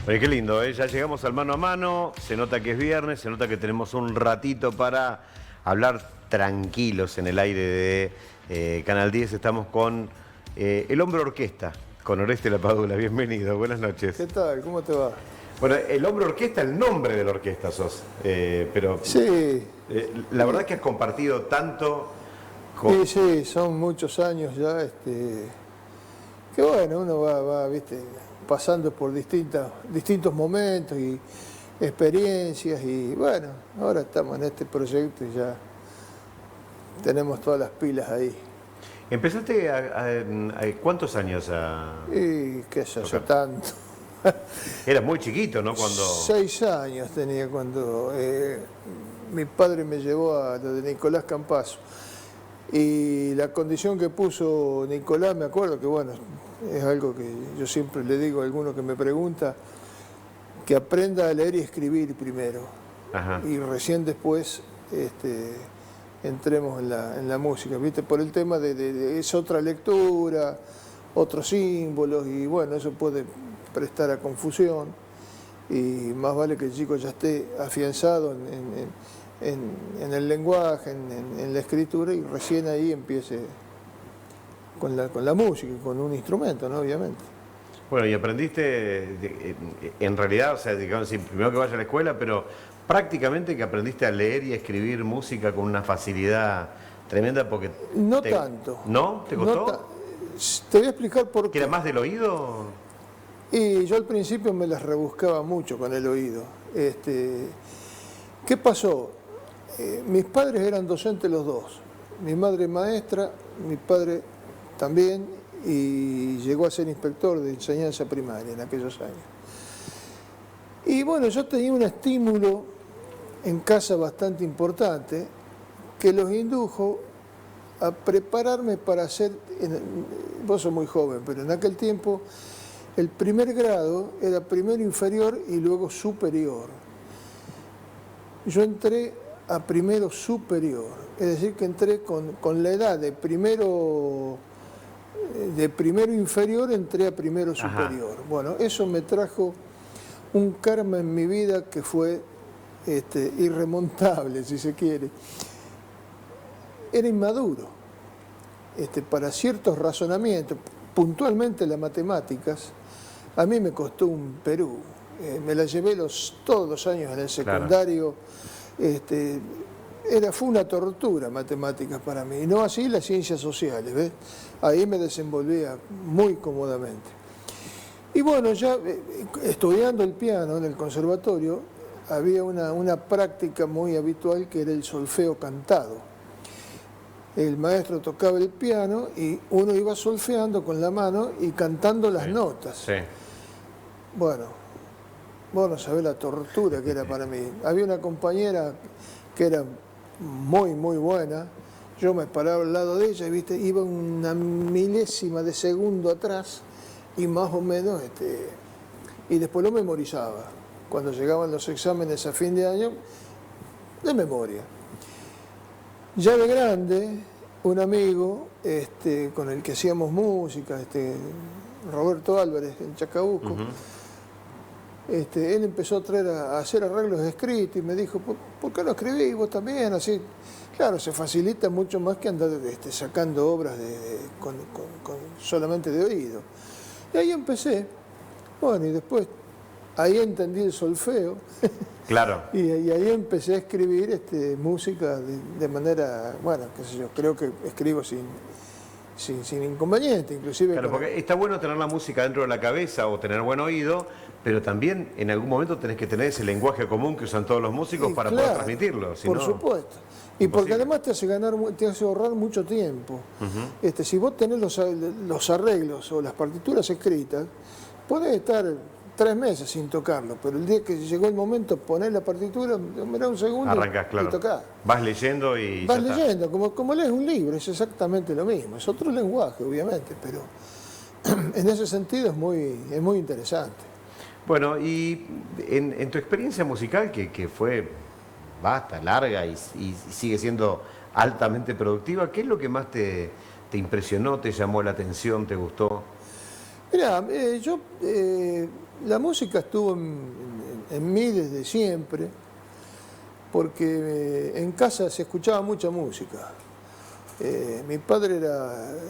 Oye, qué lindo, ¿eh? Ya llegamos al mano a mano, se nota que es viernes, se nota que tenemos un ratito para hablar tranquilos en el aire de Canal 10. Estamos con el Hombre Orquesta, con Oreste Lapadula. Bienvenido, buenas noches. ¿Qué tal? ¿Cómo te va? Bueno, el Hombre Orquesta, el nombre de la orquesta sos, pero Sí, la verdad es que has compartido tanto con... sí, son muchos años ya, que bueno, uno viste, pasando por distintos momentos y experiencias y bueno, ahora estamos en este proyecto y ya tenemos todas las pilas ahí. ¿Empezaste cuántos años Y qué sé, hace tocar? tanto. Eras muy chiquito, ¿no? Cuando... 6 años tenía cuando mi padre me llevó a lo de Nicolás Campazo. Y la condición que puso Nicolás, me acuerdo que bueno, es algo que yo siempre le digo a alguno que me pregunta, que aprenda a leer y escribir primero. Ajá. Y recién después entremos en la música, ¿viste? Por el tema es otra lectura, otros símbolos y bueno, eso puede prestar a confusión y más vale que el chico ya esté afianzado en el lenguaje, en la escritura y recién ahí empiece con la música, con un instrumento, ¿no? Obviamente. Bueno, y aprendiste, en realidad, o sea, digamos, sí, primero que vaya a la escuela, pero prácticamente que aprendiste a leer y a escribir música con una facilidad tremenda porque... No tanto. ¿No? ¿Te costó? Te voy a explicar por ¿Que qué. era más del oído? Y yo al principio me las rebuscaba mucho con el oído. ¿Qué pasó? Mis padres eran docentes los dos. Mi madre maestra, mi padre también, y llegó a ser inspector de enseñanza primaria en aquellos años. Y bueno, yo tenía un estímulo en casa bastante importante que los indujo a prepararme para hacer, vos sos muy joven, pero en aquel tiempo el primer grado era primero inferior y luego superior. Yo entré a primero superior, es decir, que entré con la edad de primero inferior, entré a primero superior. Ajá. Bueno, eso me trajo un karma en mi vida que fue irremontable, si se quiere. Era inmaduro para ciertos razonamientos, puntualmente las matemáticas. A mí me costó un Perú, me la llevé todos los años en el secundario, claro. Fue una tortura matemáticas para mí, y no así las ciencias sociales, ¿ves? Ahí me desenvolvía muy cómodamente. Y bueno, ya estudiando el piano en el conservatorio, había una práctica muy habitual que era el solfeo cantado. El maestro tocaba el piano y uno iba solfeando con la mano y cantando las notas. Sí. Bueno, vos no sabés la tortura que era para mí. Había una compañera que era muy, muy buena. Yo me paraba al lado de ella y ¿viste? Iba una milésima de segundo atrás y más o menos, y después lo memorizaba. Cuando llegaban los exámenes a fin de año, de memoria. Ya de grande, un amigo con el que hacíamos música, Roberto Álvarez, en Chacabuco, él empezó a traer a hacer arreglos escritos y me dijo, ¿por qué no escribís vos también? Así, claro, se facilita mucho más que andar sacando obras solamente de oído. Y ahí empecé, bueno, y después ahí entendí el solfeo. Claro. Y ahí empecé a escribir música de manera, bueno, qué sé yo, creo que escribo sin inconveniente, inclusive. Claro, porque está bueno tener la música dentro de la cabeza o tener buen oído, pero también en algún momento tenés que tener ese lenguaje común que usan todos los músicos para poder transmitirlo. Por supuesto. Y porque además te hace ahorrar mucho tiempo. Si vos tenés los arreglos o las partituras escritas, podés estar 3 meses sin tocarlo, pero el día que llegó el momento, ponés la partitura, mirá un segundo. Arrancás, claro. Y tocás. Vas leyendo y vas leyendo, como lees un libro, es exactamente lo mismo. Es otro lenguaje, obviamente, pero en ese sentido es muy interesante. Bueno, y en tu experiencia musical, que fue vasta, larga y sigue siendo altamente productiva, ¿qué es lo que más te impresionó, te llamó la atención, te gustó? Mirá, yo la música estuvo en mí desde siempre, porque en casa se escuchaba mucha música. Mi padre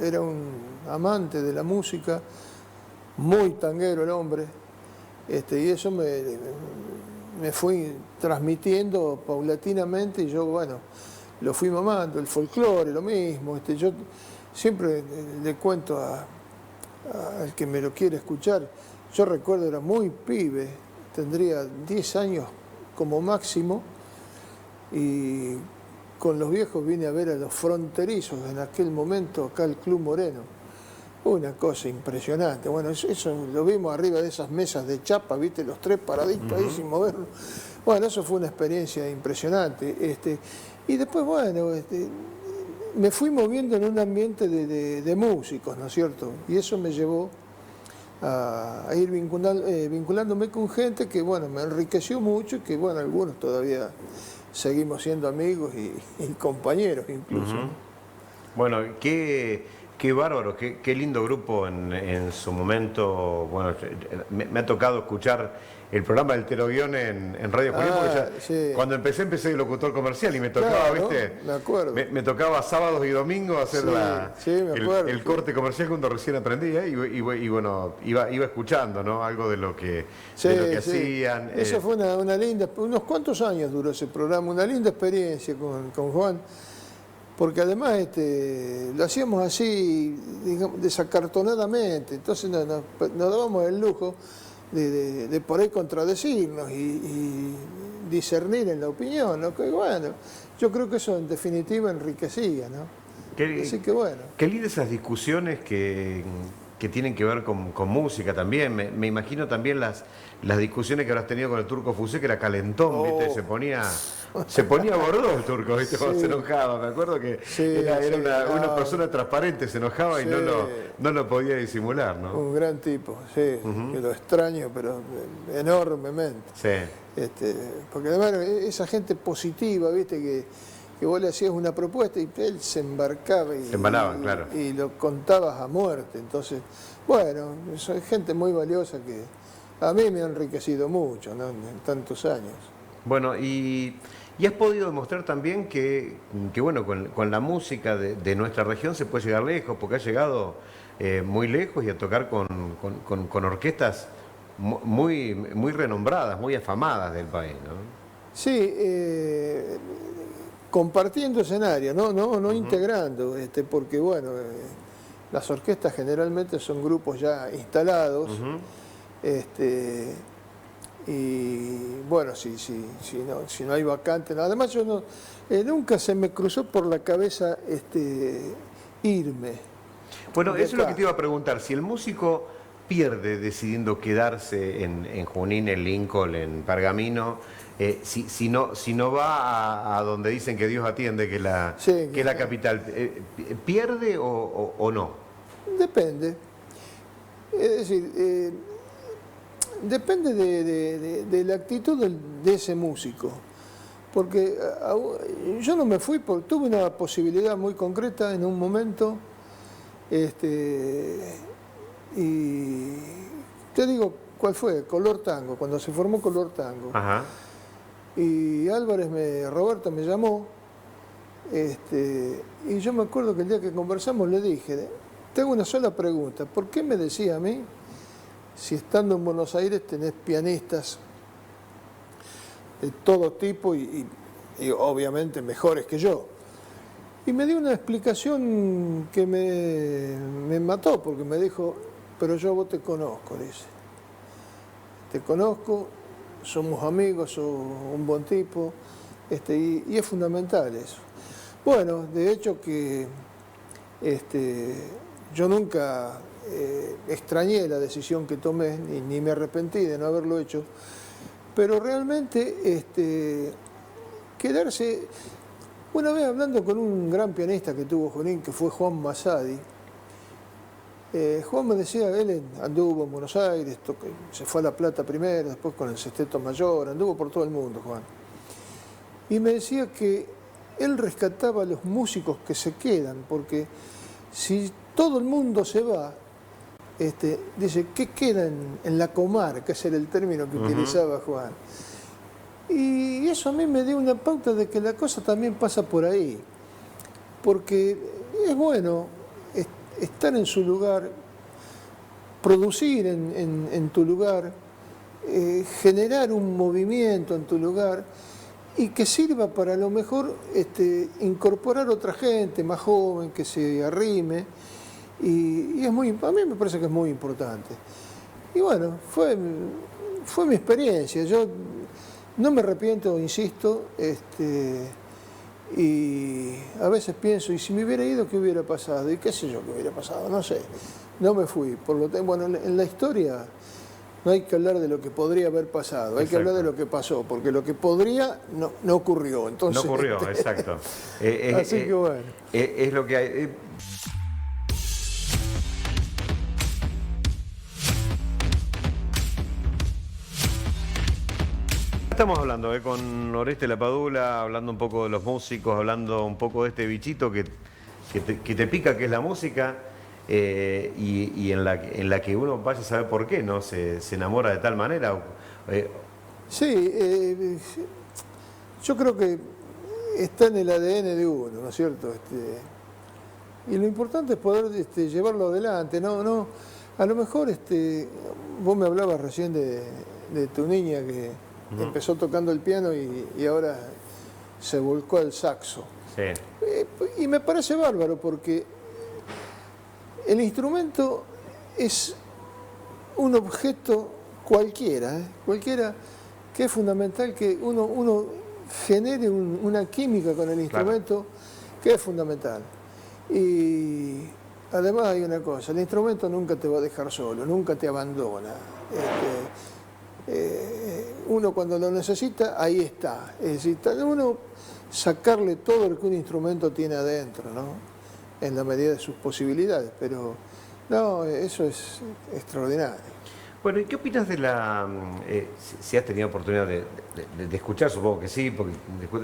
era un amante de la música, muy tanguero el hombre, y eso me fui transmitiendo paulatinamente y yo, bueno, lo fui mamando, el folclore, lo mismo. Yo siempre le cuento al que me lo quiere escuchar, yo recuerdo, era muy pibe, tendría 10 años como máximo, y con los viejos vine a ver a los Fronterizos en aquel momento acá al Club Moreno. Una cosa impresionante. Bueno, eso lo vimos arriba de esas mesas de chapa, viste, los tres paraditos ahí sin movernos. Bueno, eso fue una experiencia impresionante. Y después, bueno, me fui moviendo en un ambiente de músicos, ¿no es cierto? Y eso me llevó a ir vinculándome con gente que, bueno, me enriqueció mucho y que, bueno, algunos todavía seguimos siendo amigos y compañeros incluso. ¿No? Bueno, qué bárbaro, qué lindo grupo en su momento. Bueno, me ha tocado escuchar el programa del Tero Guión en Radio Junín, porque sí. Cuando empecé de locutor comercial y me tocaba, claro, ¿viste? Me acuerdo. Me tocaba sábados y domingos hacer el corte comercial cuando recién aprendía y bueno, iba escuchando, ¿no? Algo de lo que hacían. Eso fue una linda, unos cuantos años duró ese programa, una linda experiencia con Juan, porque además lo hacíamos así, digamos, desacartonadamente, entonces nos dábamos el lujo de por ahí contradecirnos y discernir en la opinión, ¿no? Que bueno, yo creo que eso en definitiva enriquecía, ¿no? Así que bueno. Qué lindas esas discusiones que tienen que ver con música también. Me imagino también las discusiones que habrás tenido con el Turco Fusé, que era calentón, ¿viste? Se ponía bordó el Turco, ¿viste? Sí. Cuando se enojaba. Me acuerdo que era una persona transparente, se enojaba y no lo podía disimular, ¿no? Un gran tipo, sí, que lo extraño, pero enormemente. Sí. Porque además esa gente positiva, ¿viste? Que vos le hacías una propuesta y él se embarcaba claro. Y lo contabas a muerte. Entonces, bueno, es gente muy valiosa que a mí me ha enriquecido mucho, ¿no? En tantos años. Bueno, y has podido demostrar también que bueno, con la música de nuestra región se puede llegar lejos, porque has llegado muy lejos y a tocar con orquestas muy, muy renombradas, muy afamadas del país, ¿no? Sí, compartiendo escenario, no integrando, porque bueno, las orquestas generalmente son grupos ya instalados, y bueno, si no hay vacante, además yo nunca se me cruzó por la cabeza irme. Bueno, eso es lo que te iba a preguntar, si el músico pierde decidiendo quedarse en Junín, en Lincoln, en Pergamino, si no va a donde dicen que Dios atiende, que es la capital, ¿pierde o no? Depende. Es decir, depende de la actitud de ese músico. Porque yo no me fui, tuve una posibilidad muy concreta en un momento, y te digo cuál fue, Color Tango, cuando se formó Color Tango. Ajá. Y Roberto me llamó, y yo me acuerdo que el día que conversamos le dije, tengo una sola pregunta, ¿por qué me decía a mí, si estando en Buenos Aires tenés pianistas de todo tipo y obviamente mejores que yo? Y me dio una explicación que me mató, porque me dijo, pero yo a vos te conozco, dice. Te conozco, somos amigos, sos un buen tipo, y es fundamental eso. Bueno, de hecho que yo nunca extrañé la decisión que tomé, ni me arrepentí de no haberlo hecho, pero realmente quedarse... Una vez hablando con un gran pianista que tuvo Junín, que fue Juan Masadi, Juan me decía, él anduvo en Buenos Aires, se fue a La Plata primero, después con el Sexteto Mayor, anduvo por todo el mundo, Juan. Y me decía que él rescataba a los músicos que se quedan, porque si todo el mundo se va, dice, ¿qué queda en la comarca? Ese era el término que utilizaba Juan. Y eso a mí me dio una pauta de que la cosa también pasa por ahí. Porque es bueno estar en su lugar, producir en tu lugar, generar un movimiento en tu lugar y que sirva para a lo mejor incorporar otra gente más joven que se arrime. Y a mí me parece que es muy importante. Y bueno, fue mi experiencia. Yo no me arrepiento, insisto, y a veces pienso, ¿y si me hubiera ido, qué hubiera pasado? ¿Y qué sé yo qué hubiera pasado? No sé, no me fui. Por lo tanto, bueno, en la historia no hay que hablar de lo que podría haber pasado, hay que hablar de lo que pasó, porque lo que podría no ocurrió. Entonces, no ocurrió, exacto. Así que bueno. Es lo que hay. Estamos hablando con Oreste Lapadula, hablando un poco de los músicos, hablando un poco de este bichito que te pica, que es la música, y en la que uno vaya a saber por qué, ¿no? Se enamora de tal manera. Sí, yo creo que está en el ADN de uno, ¿no es cierto? Y lo importante es poder llevarlo adelante, no, a lo mejor vos me hablabas recién de tu niña que empezó tocando el piano y ahora se volcó al saxo. Sí. Y me parece bárbaro porque el instrumento es un objeto cualquiera que es fundamental que uno genere una química con el instrumento, claro, que es fundamental. Y además hay una cosa, el instrumento nunca te va a dejar solo, nunca te abandona. Uno cuando lo necesita, ahí está. Es decir, uno sacarle todo lo que un instrumento tiene adentro, ¿no? En la medida de sus posibilidades, pero no, eso es extraordinario. Bueno, ¿y qué opinas de si has tenido oportunidad de escuchar, supongo que sí,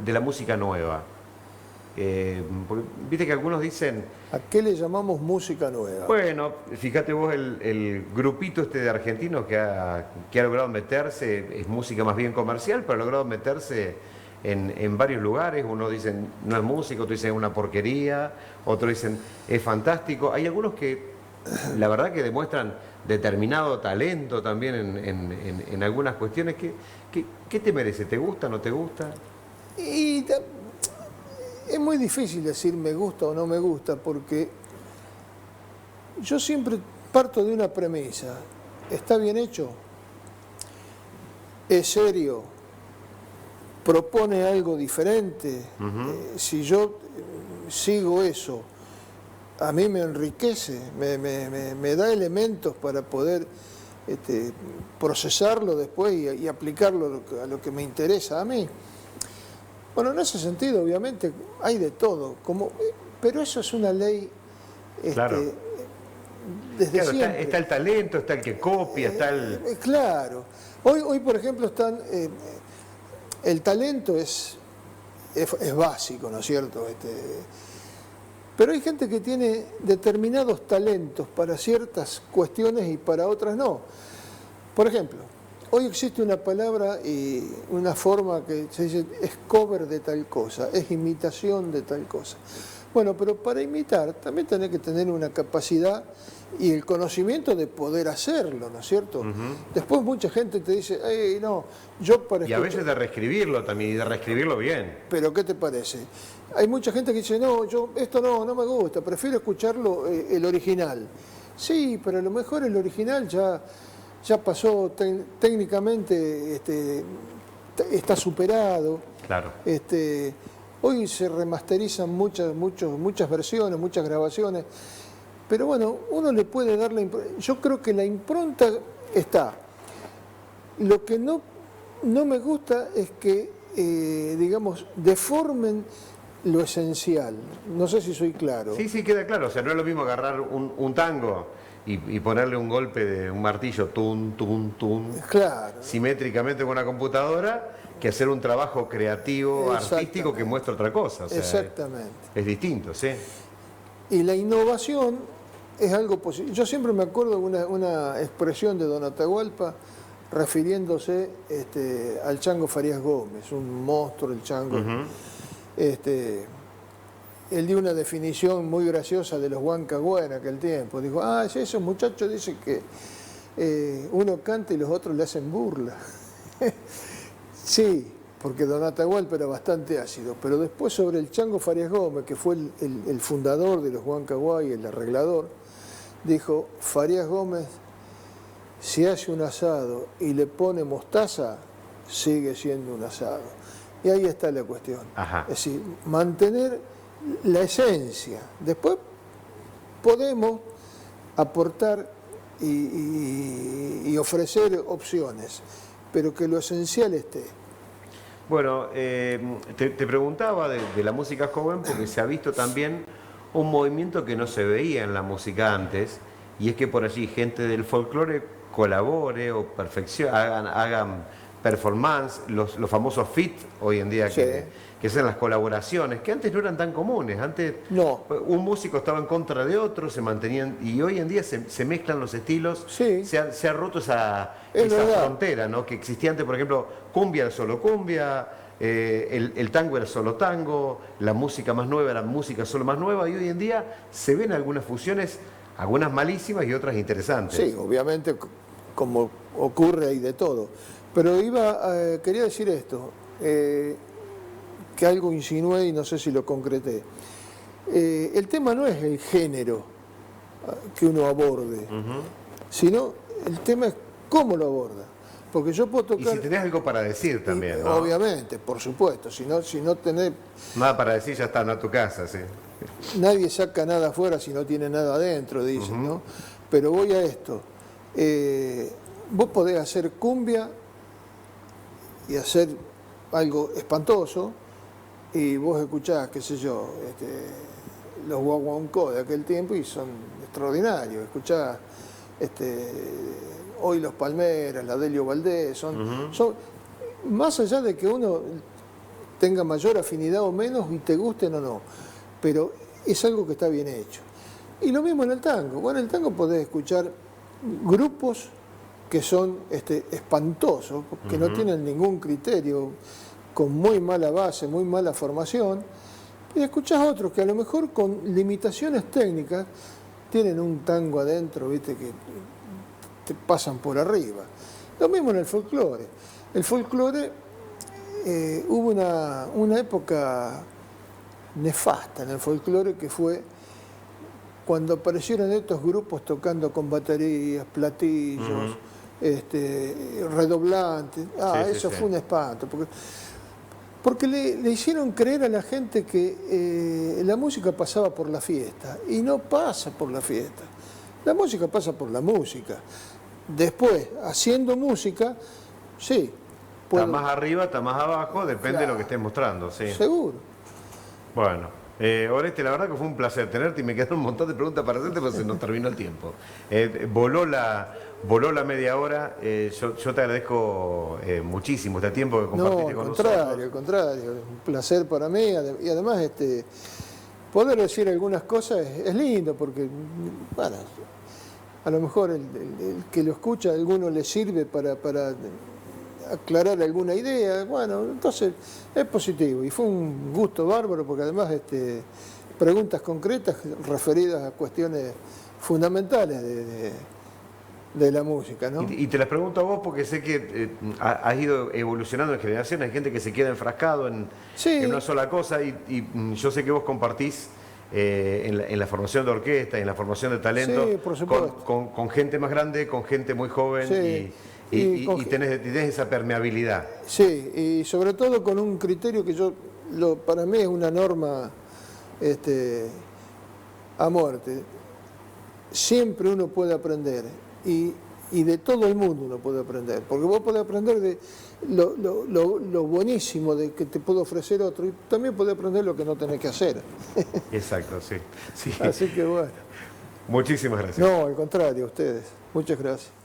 de la música nueva? Porque viste que algunos dicen... ¿A qué le llamamos música nueva? Bueno, fíjate vos el grupito de argentinos que ha logrado meterse, es música más bien comercial, pero ha logrado meterse en varios lugares. Unos dicen no es música, otros dicen es una porquería, otros dicen es fantástico. Hay algunos que la verdad que demuestran determinado talento también en algunas cuestiones. ¿Qué te merece? ¿Te gusta, no te gusta? Y es muy difícil decir me gusta o no me gusta, porque yo siempre parto de una premisa. ¿Está bien hecho? ¿Es serio? ¿Propone algo diferente? Si yo sigo eso, a mí me enriquece, me da elementos para poder procesarlo después y aplicarlo a lo que me interesa a mí. Bueno, en ese sentido, obviamente, hay de todo, pero eso es una ley claro. Desde claro, siempre. Está el talento, está el que copia, está el... Claro. Hoy, por ejemplo, el talento es básico, ¿no es cierto? Pero hay gente que tiene determinados talentos para ciertas cuestiones y para otras no. Por ejemplo, hoy existe una palabra y una forma que se dice es cover de tal cosa, es imitación de tal cosa. Bueno, pero para imitar también tenés que tener una capacidad y el conocimiento de poder hacerlo, ¿no es cierto? Después mucha gente te dice, no, yo para... Y a veces de reescribirlo también, y de reescribirlo bien. Pero ¿qué te parece? Hay mucha gente que dice, no, esto no me gusta, prefiero escucharlo el original. Sí, pero a lo mejor el original ya pasó técnicamente, está superado. Claro. Hoy se remasterizan muchas versiones, muchas grabaciones, pero bueno, uno le puede dar la impronta. Yo creo que la impronta está. Lo que no me gusta es que, digamos, deformen lo esencial. No sé si soy claro. Sí, queda claro. O sea, no es lo mismo agarrar un tango y ponerle un golpe de un martillo, tun, claro, simétricamente con una computadora, que hacer un trabajo creativo, artístico, que muestra otra cosa. O sea, exactamente. Es distinto, sí. Y la innovación es algo positivo. Yo siempre me acuerdo de una expresión de don Atahualpa refiriéndose al Chango Farías Gómez, un monstruo el Chango. Él dio una definición muy graciosa de los Huancahuá en aquel tiempo. Dijo, sí, esos muchachos dicen que uno canta y los otros le hacen burla. Sí, porque don Atahualpa era bastante ácido, pero después sobre el Chango Farías Gómez, que fue el fundador de los Huancahuá y el arreglador, dijo, Farías Gómez, si hace un asado y le pone mostaza, sigue siendo un asado. Y ahí está la cuestión. Ajá. Es decir, mantener la esencia. Después podemos aportar y ofrecer opciones, pero que lo esencial esté. Bueno, te preguntaba de la música joven porque se ha visto también un movimiento que no se veía en la música antes, y es que por allí gente del folclore colabore o hagan performance, los famosos feat hoy en día, Sí. que son las colaboraciones, que antes no eran tan comunes. Antes No. un músico estaba en contra de otro, se mantenían, y hoy en día se mezclan los estilos. Sí. Se ha roto esa verdad. frontera, ¿no? Que existía antes, por ejemplo, cumbia era solo cumbia, el tango era solo tango, la música más nueva era música solo más nueva, y hoy en día se ven algunas fusiones, algunas malísimas y otras interesantes. Sí, obviamente, como ocurre ahí de todo. Pero quería decir esto, que algo insinué y no sé si lo concreté. El tema no es el género que uno aborde, sino el tema es cómo lo aborda. Porque yo puedo tocar... Y si tenés algo para decir también, ¿no? Obviamente, por supuesto. Si no tenés... Nada para decir, ya está, no a tu casa, sí. Nadie saca nada afuera si no tiene nada adentro, dicen, ¿no? Pero voy a esto. Vos podés hacer cumbia y hacer algo espantoso, y vos escuchás, qué sé yo, los guaguancó de aquel tiempo y son extraordinarios. Escuchás hoy los Palmeras, la Delio Valdés, son más allá de que uno tenga mayor afinidad o menos y te gusten o no, pero es algo que está bien hecho. Y lo mismo en el tango. Bueno, en el tango podés escuchar grupos que son espantosos, que no tienen ningún criterio, con muy mala base, muy mala formación, y escuchás otros que a lo mejor con limitaciones técnicas tienen un tango adentro, viste, que te pasan por arriba. Lo mismo en el folclore. El folclore, hubo una época nefasta en el folclore, que fue cuando aparecieron estos grupos tocando con baterías, platillos, redoblantes. Eso fue un espanto. Porque le hicieron creer a la gente que la música pasaba por la fiesta, y no pasa por la fiesta. La música pasa por la música. Después, haciendo música, sí. Está más arriba, está más abajo, depende de lo que estés mostrando, sí. Seguro. Bueno, Oreste, la verdad que fue un placer tenerte, y me quedaron un montón de preguntas para hacerte, pero se nos terminó el tiempo. Voló la media hora. Yo te agradezco muchísimo este tiempo que compartiste con nosotros. Al contrario, un placer para mí, y además poder decir algunas cosas es lindo, porque bueno, a lo mejor el que lo escucha a alguno le sirve para aclarar alguna idea. Bueno, entonces es positivo, y fue un gusto bárbaro, porque además preguntas concretas referidas a cuestiones fundamentales de la música, ¿no? Y te las pregunto a vos porque sé que has ido evolucionando en generaciones. Hay gente que se queda enfrascado en una sola cosa, y yo sé que vos compartís en la formación de orquesta y en la formación de talento, sí, por supuesto, con gente más grande, con gente muy joven, sí, y tenés esa permeabilidad. Sí, y sobre todo con un criterio que para mí es una norma a muerte. Siempre uno puede aprender, y de todo el mundo uno puede aprender, porque vos podés aprender de lo buenísimo de que te puede ofrecer otro, y también podés aprender lo que no tenés que hacer. Exacto, sí. Así que bueno. Muchísimas gracias. No, al contrario, a ustedes. Muchas gracias.